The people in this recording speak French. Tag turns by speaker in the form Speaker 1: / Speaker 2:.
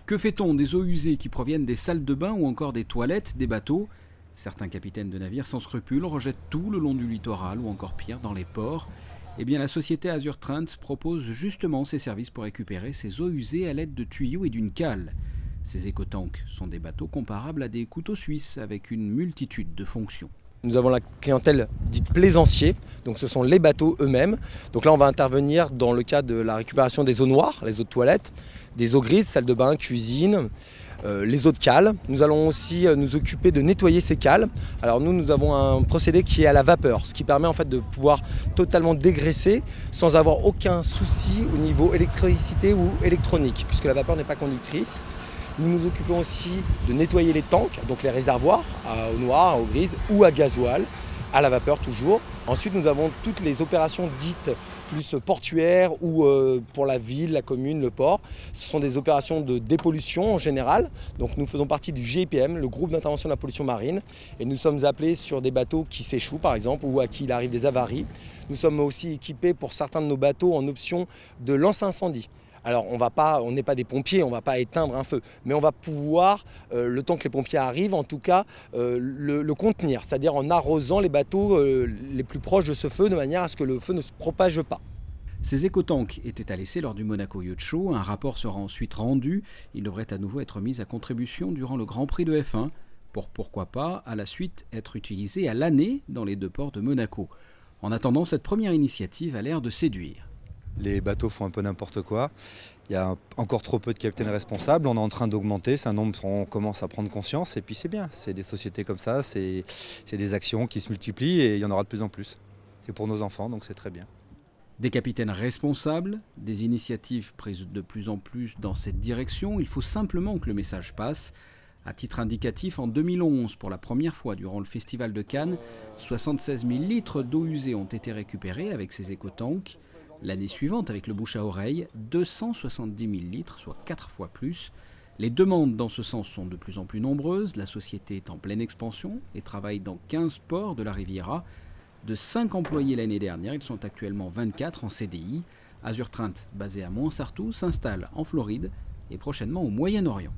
Speaker 1: Que fait-on des eaux usées qui proviennent des salles de bain ou encore des toilettes des bateaux? Certains capitaines de navires sans scrupules rejettent tout le long du littoral ou encore pire dans les ports. Eh bien la société Azur Trent propose justement ces services pour récupérer ces eaux usées à l'aide de tuyaux et d'une cale. Ces écotanks sont des bateaux comparables à des couteaux suisses avec une multitude de fonctions.
Speaker 2: Nous avons la clientèle dite plaisancier, donc ce sont les bateaux eux-mêmes. Donc là on va intervenir dans le cas de la récupération des eaux noires, les eaux de toilette, des eaux grises, salle de bain, cuisine, les eaux de cale. Nous allons aussi nous occuper de nettoyer ces cales. Alors nous avons un procédé qui est à la vapeur, ce qui permet en fait de pouvoir totalement dégraisser sans avoir aucun souci au niveau électricité ou électronique, puisque la vapeur n'est pas conductrice. Nous nous occupons aussi de nettoyer les tanks, donc les réservoirs à eau noire, à eau grise ou à gasoil, à la vapeur toujours. Ensuite, nous avons toutes les opérations dites plus portuaires ou pour la ville, la commune, le port. Ce sont des opérations de dépollution en général. Donc nous faisons partie du GIPM, le groupe d'intervention de la pollution marine. Et nous sommes appelés sur des bateaux qui s'échouent par exemple ou à qui il arrive des avaries. Nous sommes aussi équipés pour certains de nos bateaux en option de lance-incendie. Alors on n'est pas des pompiers, on ne va pas éteindre un feu, mais on va pouvoir, le temps que les pompiers arrivent, en tout cas, le contenir, c'est-à-dire en arrosant les bateaux les plus proches de ce feu de manière à ce que le feu ne se propage pas.
Speaker 1: Ces écotanks étaient à l'essai lors du Monaco Yacht Show. Un rapport sera ensuite rendu. Il devrait à nouveau être mis à contribution durant le Grand Prix de F1 pour, pourquoi pas, à la suite être utilisé à l'année dans les deux ports de Monaco. En attendant, cette première initiative a l'air de séduire.
Speaker 3: Les bateaux font un peu n'importe quoi. Il y a encore trop peu de capitaines responsables. On est en train d'augmenter. C'est un nombre, on commence à prendre conscience. Et puis c'est bien. C'est des sociétés comme ça. C'est des actions qui se multiplient et il y en aura de plus en plus. C'est pour nos enfants, donc c'est très bien.
Speaker 1: Des capitaines responsables, des initiatives prises de plus en plus dans cette direction. Il faut simplement que le message passe. À titre indicatif, en 2011, pour la première fois durant le Festival de Cannes, 76 000 litres d'eau usée ont été récupérés avec ces écotanks. L'année suivante, avec le bouche à oreille, 270 000 litres, soit 4 fois plus. Les demandes dans ce sens sont de plus en plus nombreuses. La société est en pleine expansion et travaille dans 15 ports de la Riviera. De 5 employés l'année dernière, ils sont actuellement 24 en CDI. Azur Trent, basé à Montsartou, s'installe en Floride et prochainement au Moyen-Orient.